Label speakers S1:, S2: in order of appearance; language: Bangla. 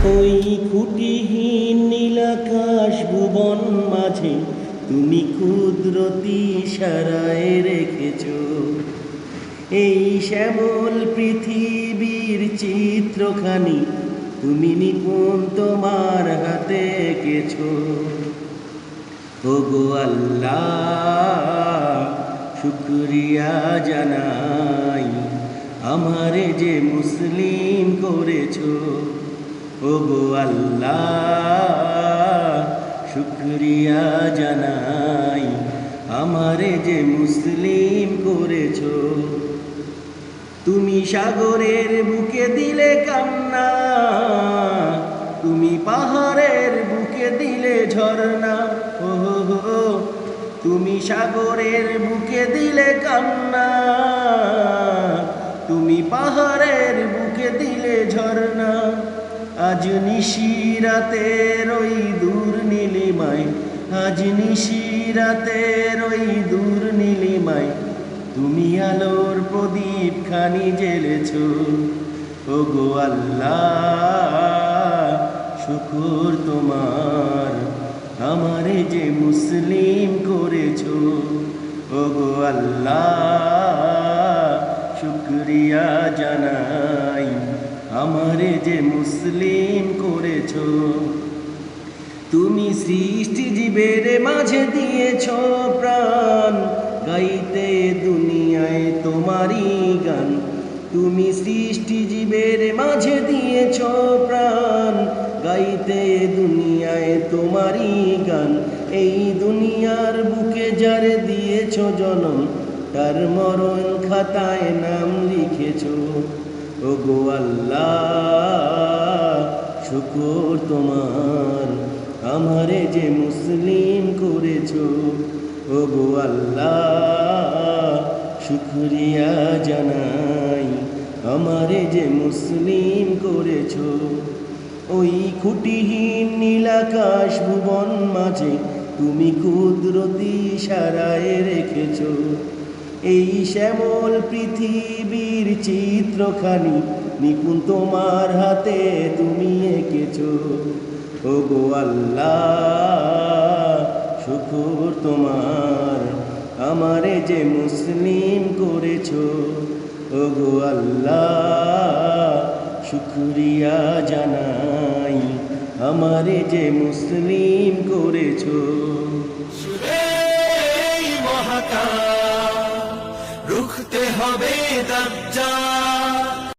S1: ওই খুঁটিহীন নীলাকাশ ভুবন মাঝে তুমি কুদরতি ইশারায় রেখেছ এই শ্যামল পৃথিবীর চিত্রখানি তুমি নিপুণ তোমার হাতে এঁকেছ। ওগো আল্লাহ শুকরিয়া জানাই আমারে যে মুসলিম করেছ। ওগো আল্লাহ শুকরিয়া জানাই আমারে যে মুসলিম করেছ। তুমি সাগরের বুকে দিলে কান্না, তুমি পাহাড়ের বুকে দিলে ঝর্ণা। ও তুমি সাগরের বুকে দিলে কান্না, তুমি পাহাড়ের বুকে দিলে ঝর্ণা। আজ নিশিরাতের ওই দূর নীলিমায়, আজ নিশিরাতের ওই দূর নীলিমায় তুমি আলোর প্রদীপ খানি জ্বেলেছ। ওগো আল্লাহ শুকর তোমার আমারে যে মুসলিম করেছ। ওগো আল্লাহ শুকরিয়া জানাই আমারে যে মুসলিম করেছ। তুমি সৃষ্টি জীবের মাঝে দিয়েছ প্রাণ, গাইতে দুনিয়ায় তোমারই গান। তুমি সৃষ্টি জীবের মাঝে দিয়েছ প্রাণ, গাইতে দুনিয়ায় তোমারই গান। এই দুনিয়ার বুকে যারে দিয়েছ জনম, তার মরণ খাতায় নাম লিখেছ। ওগো আল্লাহ শুকর তোমার আমারে যে মুসলিম করেছ। ওগো আল্লাহ শুকরিয়া জানাই আমারে যে মুসলিম করেছ। ওই খুঁটিহীন নীলাকাশ ভুবন মাঝে তুমি কুদরতি ইশারায় রেখেছ এই শ্যামল পৃথিবীর চিত্রখানি নিপুণ তোমার হাতে তুমি এঁকেছ। ওগো আল্লাহ শুকর তোমার আমারে যে মুসলিম করেছ। ওগো আল্লাহ শুকরিয়া জানাই আমারে যে মুসলিম করেছ।
S2: রুখতে হবে দাজ্জাল।